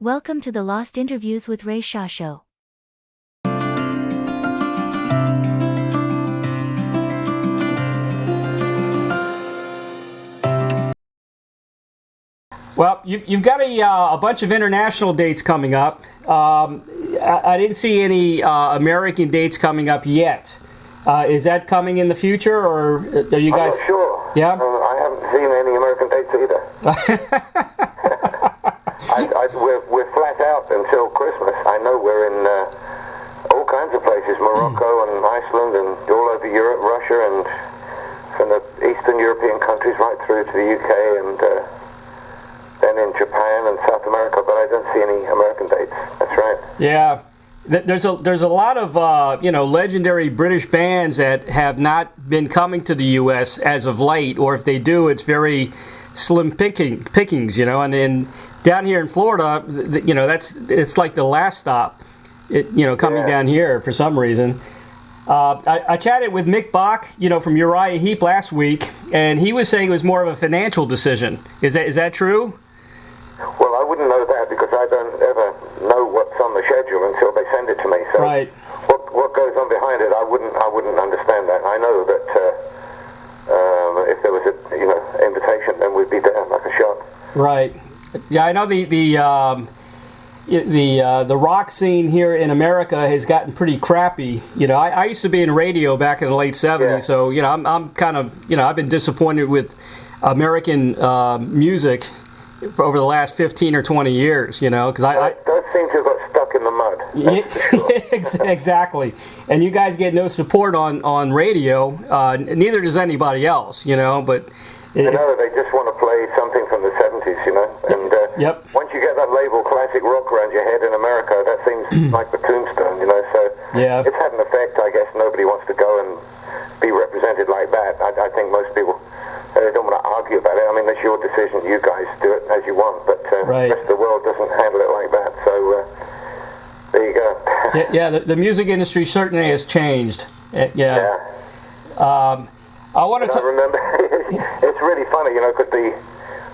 Welcome to the Lost Interviews with Ray Shasho. Well, you've got a bunch of international dates coming up. I didn't see any American dates coming up yet. Is that coming in the future, or are you guys? I'm not sure. Yeah. I haven't seen any American dates either. We're flat out until Christmas. I know we're in all kinds of places: Morocco and Iceland, and all over Europe, Russia, and from the Eastern European countries right through to the UK and. Then in Japan and South America, but I don't see any American dates. That's right. Yeah, there's a lot of legendary British bands that have not been coming to the U.S. as of late, or if they do, it's very slim pickings. And then down here in Florida, it's like the last stop. Coming down here for some reason. I chatted with Mick Bach, from Uriah Heep last week, and he was saying it was more of a financial decision. Is that true? Well, I wouldn't know that because I don't ever know what's on the schedule until they send it to me. So right. What goes on behind it, I wouldn't understand that. I know that if there was a invitation, then we'd be there like a shot. Right. Yeah, I know the rock scene here in America has gotten pretty crappy. I used to be in radio back in the late 70s, yeah. So I'm kind of I've been disappointed with American music for over the last 15 or 20 years. Because I those seem to have got stuck in the mud. Exactly, and you guys get no support on radio. Neither does anybody else. But I know they just want to play something from the 70s. And yep. Once you get that label classic rock around your head in America, that seems like the tombstone. So yeah. It's had an effect. I guess nobody wants to go and be represented like that. I think most people. They don't want to argue about it. I mean, that's your decision. You guys do it as you want, but right. The rest of the world doesn't handle it like that. So there you go. Yeah, the music industry certainly has changed. Yeah. I want to. I remember. It's really funny, because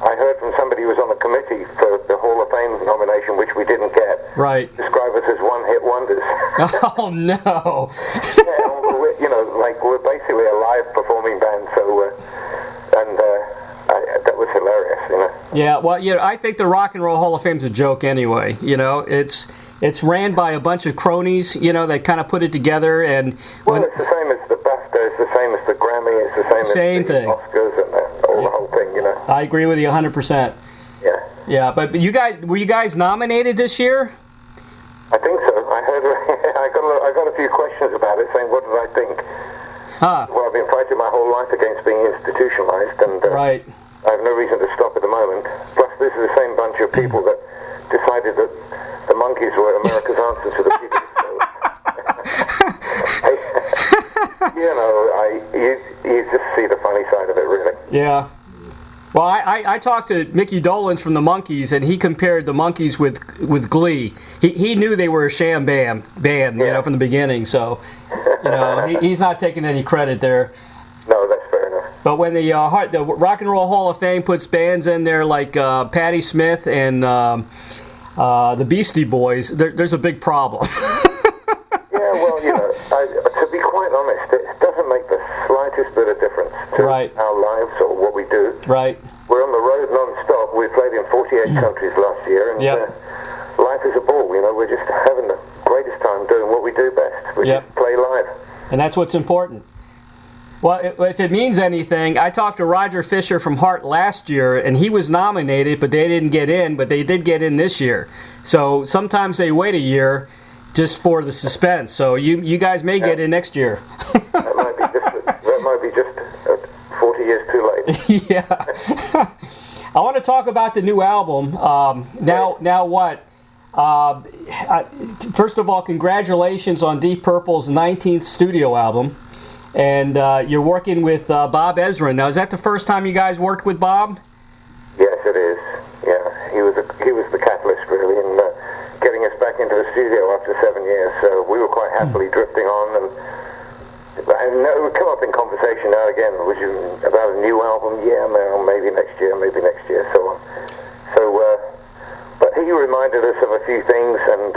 I heard from somebody who was on the committee for the Hall of Fame nomination, which we didn't get. Right. Describe us as one-hit wonders. Oh no. We're basically a live performing band, so. That was hilarious, Yeah, well, I think the Rock and Roll Hall of Fame's a joke anyway. It's ran by a bunch of cronies, that kind of put it together. And well, it's the same as the BAFTA, it's the same as the Grammy, it's the same as the thing. Oscars and the whole thing, I agree with you 100%. Yeah. Yeah, but were you guys nominated this year? I think so. I heard. I got a few questions about it, saying what did I think. Huh. Well, I've been fighting my whole life against being institutionalized, and right. I have no reason to stop at the moment. Plus, this is the same bunch of people that decided that the monkeys were America's answer to the Beatles. You just see the funny side of it, really. Yeah. Well, I talked to Mickey Dolenz from the Monkees, and he compared the Monkees with Glee. He knew they were a sham band, yeah. From the beginning. So, he's not taking any credit there. No, that's fair enough. But when the Rock and Roll Hall of Fame puts bands in there like Patti Smith and the Beastie Boys, there's a big problem. Yeah, well, to be quite honest, it doesn't make the slightest bit of difference to right. our lives or what we do. Right. We're on the road non-stop. We played in 48 countries last year, and yep. Life is a ball. We're just having the greatest time doing what we do best, which yep. is play live. And that's what's important. Well, if it means anything, I talked to Roger Fisher from Heart last year, and he was nominated, but they didn't get in, but they did get in this year. So sometimes they wait a year just for the suspense. So you guys may get in next year. That might be just 40 years too late. Yeah. I want to talk about the new album. Now what? First of all, congratulations on Deep Purple's 19th studio album. And you're working with Bob Ezrin. Now, is that the first time you guys worked with Bob? Yes, it is. Yeah, he was the catalyst, really, in getting us back into the studio after 7 years. So we were quite happily drifting on, and it would come up in conversation now and again, which is about a new album. Yeah, maybe next year, so on. So, but he he reminded us of a few things, and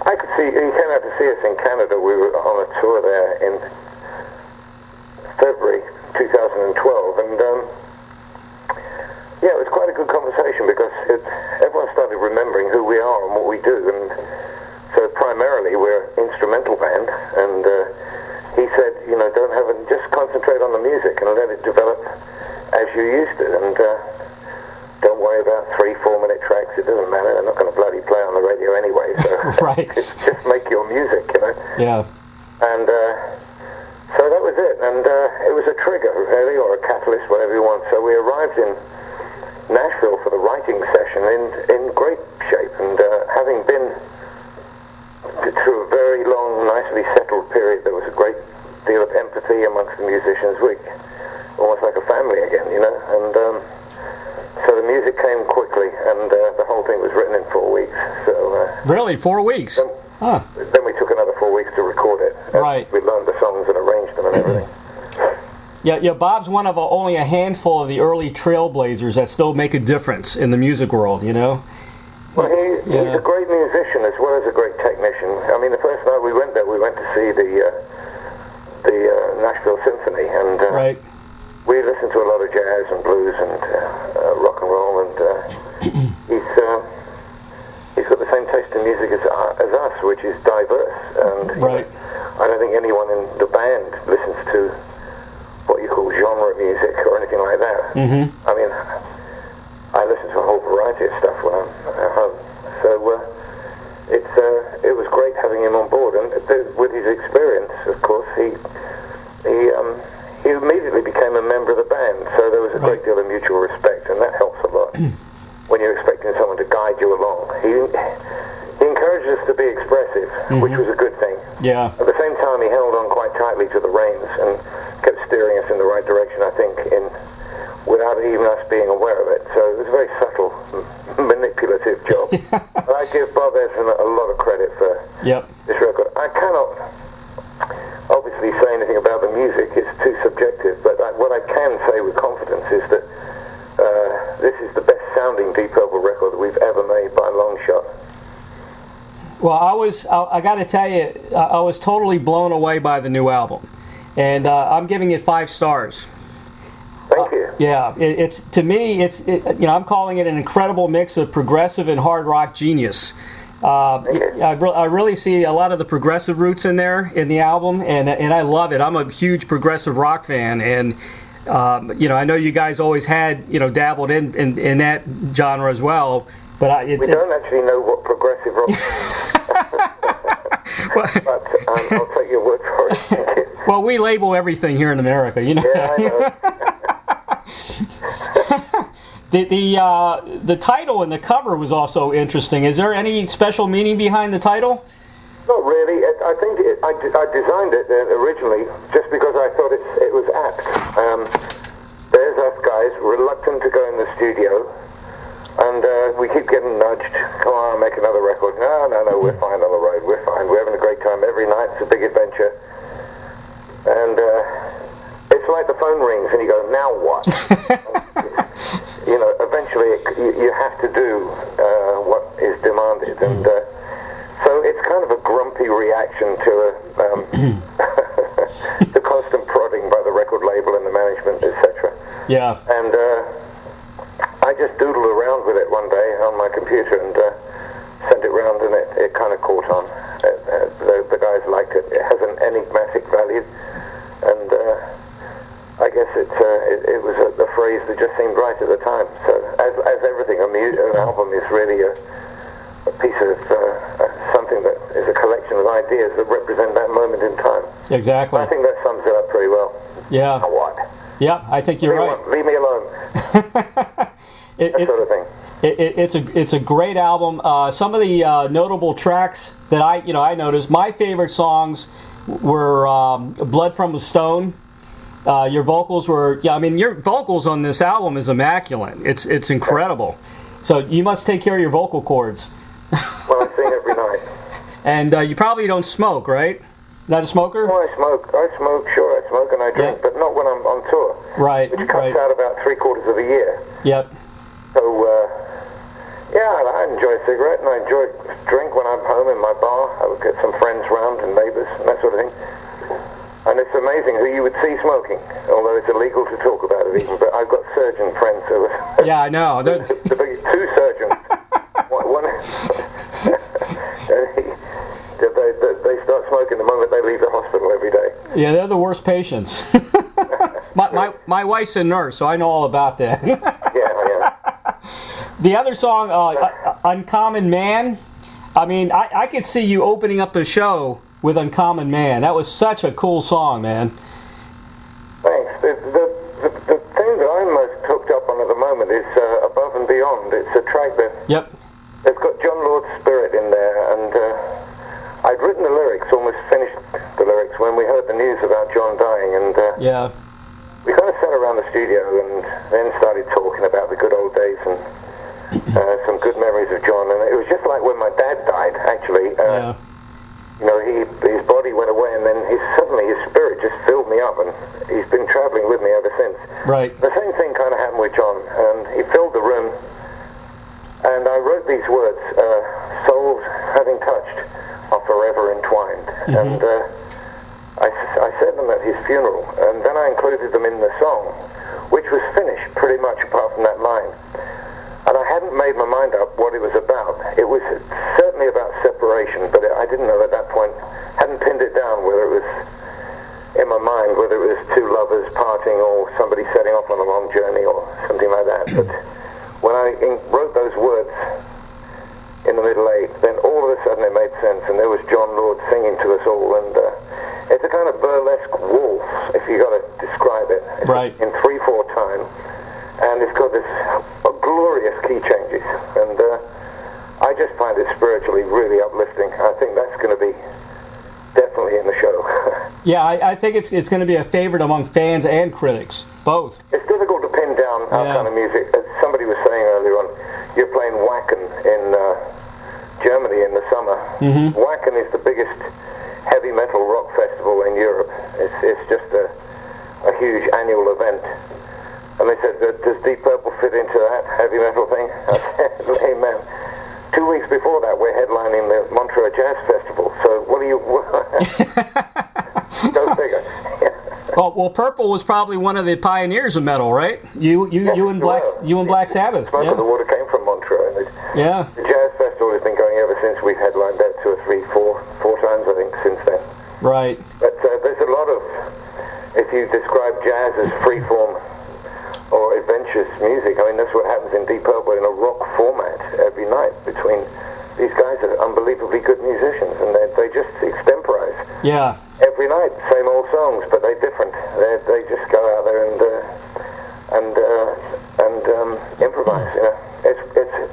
I could see, he came out to see us in Canada. We were on a tour there in February 2012, and yeah, it was quite a good conversation because everyone started remembering who we are and what we do, and so primarily we're an instrumental band, and he said, don't have it, just concentrate on the music and let it develop as you used to, and don't worry about 3-4 minute tracks. It doesn't matter. They're not going to bloody play on the radio anyway. So right. just make your music, Yeah. And so that was it. And it was a trigger, really, or a catalyst, whatever you want. So we arrived in Nashville for the writing session in great shape. And having been through a very long, nicely settled period, there was a great deal of empathy amongst the musicians. We almost like a family again, And so the music came quickly, and the whole thing was written in 4 weeks. So really, 4 weeks? Then we took another 4 weeks to record it. Right. We learned the songs and arranged them and everything. Yeah. Bob's one of only a handful of the early trailblazers that still make a difference in the music world. Well, he's a great musician as well as a great technician. I mean, the first night we went there, we went to see the Nashville Symphony, and right. We listened to a lot of jazz and blues and rock and roll, and he's got the same taste in music as us, which is diverse. And right. I don't think anyone in the band listens to what you call genre music or anything like that. Mm-hmm. I mean, I listen to a whole variety of stuff when I'm at home. So it was great having him on board, and with his experience, of course, he immediately became a member of the band, so there was a great deal of mutual respect, and that helps a lot when you're expecting someone to guide you along. He encouraged us to be expressive, which was a good thing. Yeah. At the same time, he held on quite tightly to the reins and kept steering us in the right direction, I think, without even us being aware of it. So it was a very subtle, manipulative job. But I give Bob Ezrin a lot of credit for this record. I cannot obviously say anything about the music, it's too subjective, but what I can say with confidence is that this is the best sounding Deep Purple record that we've ever made by a long shot. Well, I got to tell you, I was totally blown away by the new album, and I'm giving it 5 stars. Thank you. Yeah, it's to me, I'm calling it an incredible mix of progressive and hard rock genius. I really see a lot of the progressive roots in there in the album, and I love it. I'm a huge progressive rock fan, and I know you guys always had dabbled in that genre as well. But we don't actually know what progressive rock is. But I'll take your word for it. Well, we label everything here in America, Yeah, I know. The title and the cover was also interesting. Is there any special meaning behind the title? Not really. I think I designed it originally just because I thought it was apt. There's us guys reluctant to go in the studio, and we keep getting nudged. Come on, make another record. No, we're fine on the road. We're fine. We're having a great time every night. It's a big adventure. And it's like the phone rings and you go, now what? Eventually you have to do what is demanded, and so it's kind of a grumpy reaction to the constant prodding by the record label and the management, etc. Yeah. And I just doodled around with it one day on my computer and sent it round, and it kind of caught on. The guys liked it. It has an enigmatic value, and I guess it was a phrase that just seemed right at the time. So as everything, an album is really a piece of something that is a collection of ideas that represent that moment in time. Exactly. I think that sums it up pretty well. Yeah. Now what? Yeah, I think you're right. Leave me alone. That sort of thing. It's a great album. Some of the notable tracks that I noticed. My favorite songs were "Blood from a Stone." Your vocals were your vocals on this album is immaculate. It's incredible. So you must take care of your vocal cords. Well, I sing every night. And you probably don't smoke, right? Not a smoker? Oh, I smoke, sure I smoke and I drink, but not when I'm on tour. Right, which cuts out about 3/4 of the year. Yep. So, Yeah, I enjoy a cigarette, and I enjoy a drink when I'm home in my bar. I would get some friends round and neighbours and that sort of thing. And it's amazing who you would see smoking, although it's illegal to talk about it even. But I've got surgeon friends who are... Yeah, I know. the big two surgeons. One they start smoking the moment they leave the hospital every day. Yeah, they're the worst patients. my wife's a nurse, so I know all about that. Yeah. The other song, Uncommon Man, I mean, I could see you opening up the show with Uncommon Man. That was such a cool song, man. Thanks. The thing that I'm most hooked up on at the moment is Above and Beyond. It's a track that... Yep. It's got Jon Lord's spirit in there, and I'd written the lyrics, almost finished the lyrics, when we heard the news about John dying, and yeah. We kind of sat around the studio and then started talking about the good old days and some good memories of John, and it was just like when my dad died, actually. Yeah. You know, his body went away, and then suddenly his spirit just filled me up, and he's been traveling with me ever since. Right. The same thing kind of happened with John, and he filled the room. And I wrote these words, souls having touched are forever entwined. Mm-hmm. And I said them at his funeral, and then I included them in the song, which was finished pretty much apart from that line. And I hadn't made my mind up what it was about. It was certainly about separation, but I didn't know at that point, hadn't pinned it down whether it was in my mind, whether it was two lovers parting or somebody setting off on a long journey or something like that. But when I wrote those words in the middle eight, then all of a sudden it made sense, and there was Jon Lord singing to us all, and it's a kind of burlesque waltz, if you got to describe it. It's right. In 3/4 time, and it's got this glorious key changes, and I just find it spiritually really uplifting. I think that's going to be definitely in the show. Yeah, I think it's going to be a favorite among fans and critics, both. It's difficult to pin down our kind of music. As somebody was saying earlier on, you're playing Wacken in Germany in the summer. Mm-hmm. Wacken is the biggest heavy metal rock festival in Europe. It's just a huge annual event. And they said, does Deep Purple fit into that heavy metal thing? I said, amen. 2 weeks before that, we're headlining the Montreux Jazz Festival. So what do you... Go figure. Well, Purple was probably one of the pioneers of metal, right? You and Black Sabbath. Most of the water came from Montreux. Yeah. The Jazz Festival has been going ever since. We've headlined that 2 or 3, 4 times, I think, since then. Right. But there's a lot of... If you describe jazz as freeform or adventurous music, I mean, that's what happens in Deep Purple in a rock format every night between... These guys are unbelievably good musicians, and they just extemporize. Yeah. Every night, same old songs, but they're different. They just go out there and improvise. You know,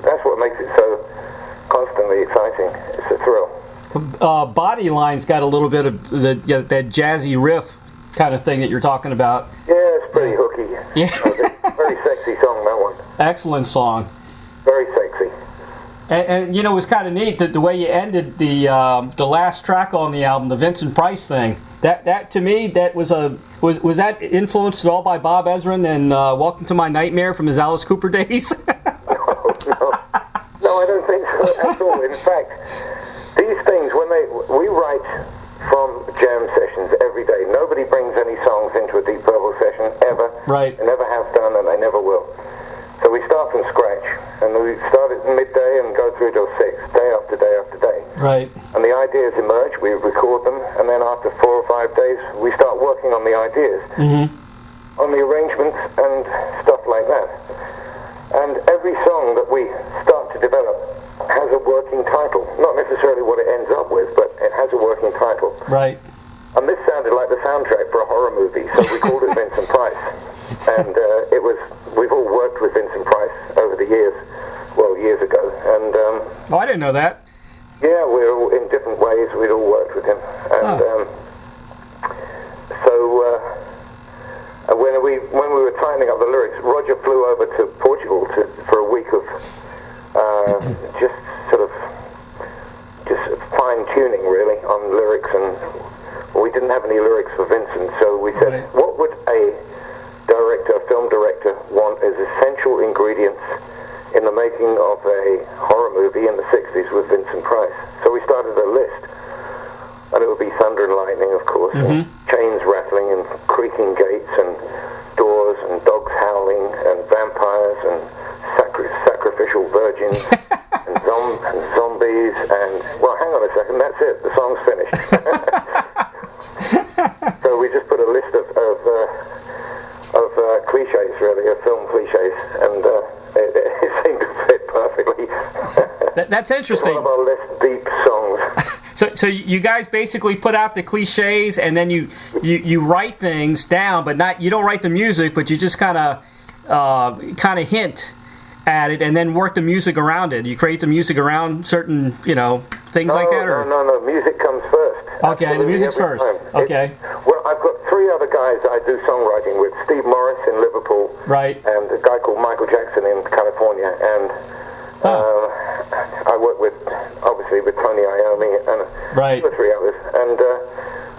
that's what makes it so constantly exciting. It's a thrill. Bodyline's got a little bit of that jazzy riff kind of thing that you're talking about. Yeah, it's pretty hooky. Yeah. Very sexy song, that one. Excellent song. Very sexy. And you know, it was kind of neat that the way you ended the last track on the album, the Vincent Price thing. That to me, that was that influenced at all by Bob Ezrin and Welcome to My Nightmare from his Alice Cooper days? No, I don't think so at all. In fact, these things, we write from jam sessions every day. Nobody brings any songs into a Deep Purple session ever. Right. They never have done, and they never will. So we start from scratch, and we start at midday and go through till 6, day after day after day. Right. And the ideas emerge, we record them, and then after 4 or 5 days, we start working on the ideas, on the arrangements and stuff like that. And every song that we start to develop has a working title. Not necessarily what it ends up with, but it has a working title. Right. And this sounded like the soundtrack for a horror movie, so we called it Vincent Price. And we've all worked with Vincent Price over the years, years ago. And I didn't know that. Yeah, we're all in different ways. We'd all worked with him. And when we were tightening up the lyrics, Roger flew over to Portugal for a week of just fine tuning, really, on lyrics, and we didn't have any lyrics for Vincent, so we said, what would a film director want as essential ingredients in the making of a horror movie in the 60s with Vincent Price. So we started a list, and it would be thunder and lightning, of course, and chains rattling and creaking gates and doors and dogs howling and vampires and sacrificial virgins and zombies and, well, hang on a second, that's it, the song's finished. So we just put a list of cliches, really, of film cliches, and it seemed to fit perfectly. That's interesting. It's one of our less deep songs. So you guys basically put out the cliches, and then you write things down, but you don't write the music, but you just kind of hint at it, and then work the music around it. You create the music around certain things like that, or no. Music comes first. Okay, Absolutely, the music's first. Okay. Well, I've got 3 other guys I do songwriting with: Steve Morris in Liverpool, right, and a guy called Michael Jackson in California, and I work with, obviously, with Tony Iommi and right. 2 or 3 others, and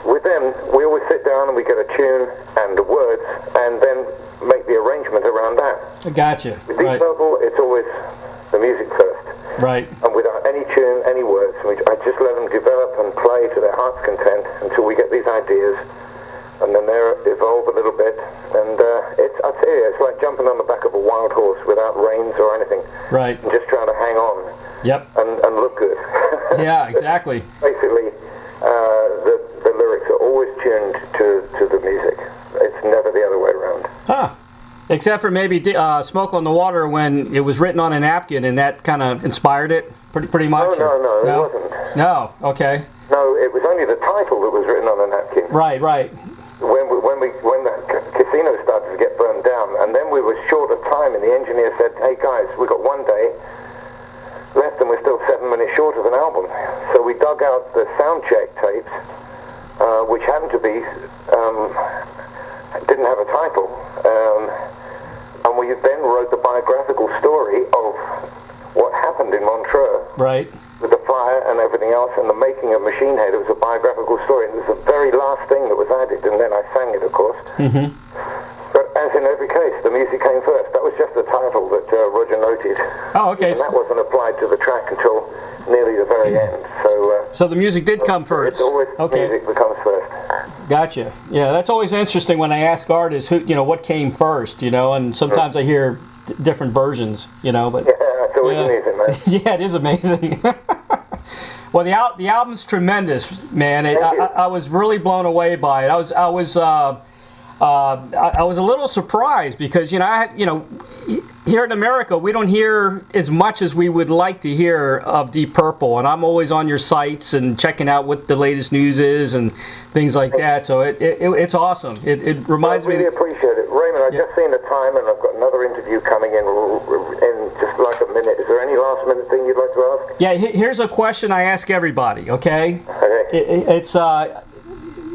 with them we always sit down and we get a tune and the words, and then make the arrangement around that. I gotcha. With Deep Purple, it's always the music first. Right. And without any tune, any words, I just let them develop and play to their heart's content until we get these ideas, and then they evolve a little bit. And I tell you, it's like jumping on the back of a wild horse without reins or anything. Right. And just trying to hang on. Yep. And look good. Yeah, exactly. Basically, the lyrics are always tuned to the music. It's never the other way around. Huh. Except for maybe Smoke on the Water, when it was written on a napkin, and that kind of inspired it, pretty much? No, it wasn't. No, okay. No, it was only the title that was written on a napkin. Right. When the casino started to get burned down, and then we were short of time, and the engineer said, "Hey guys, we got 1 day left, and we're still 7 minutes short of an album." So we dug out the sound check tapes, which happened to be didn't have a title, and we then wrote the biographical story of what happened in Montreux. Right. With the fire and everything else, and the making of Machine Head. It was a biographical story, and it was the very last thing that was added, and then I sang it, of course. Mm-hmm. But as in every case, the music came first. That was just the title that Roger noted. Oh, okay. And that wasn't applied to the track until nearly the very end. So the music did come first. It's always music becomes first. Gotcha. Yeah, that's always interesting when I ask artists what came first, and sometimes I hear different versions, but yeah, it's always amazing, man. Yeah, it is amazing. Well, the album's tremendous, man. I was really blown away by it. I was a little surprised because here in America we don't hear as much as we would like to hear of Deep Purple, and I'm always on your sites and checking out what the latest news is and things like that. So it's awesome. It reminds me. I really appreciate it, Raymond. I've just seen the time, and I've got another interview coming in just like a minute. Is there any last minute thing you'd like to ask? Yeah, here's a question I ask everybody. Okay. It's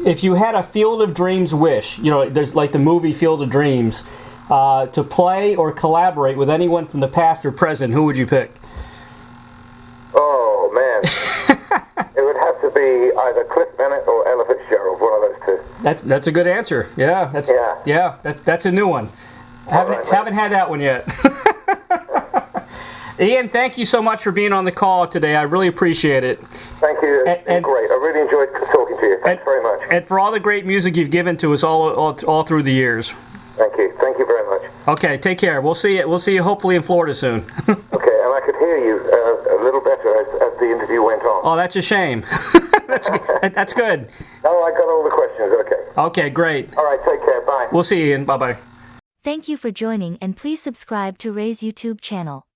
if you had a Field of Dreams wish, there's like the movie Field of Dreams, to play or collaborate with anyone from the past or present, who would you pick? Oh, man. It would have to be either Cliff Bennett or Ella Fitzgerald, one of those two. That's a good answer. Yeah, that's a new one. Haven't had that one yet. Ian, thank you so much for being on the call today. I really appreciate it. Thank you. It's been great. I really enjoyed talking to you. Thanks very much. And for all the great music you've given to us all through the years. Thank you. Thank you very much. Okay, take care. We'll see you hopefully in Florida soon. Okay, and I could hear you a little better as the interview went on. Oh, that's a shame. That's good. No, I got all the questions. Okay. Okay, great. All right, take care. Bye. We'll see you, Ian. Bye-bye. Thank you for joining, and please subscribe to Ray's YouTube channel.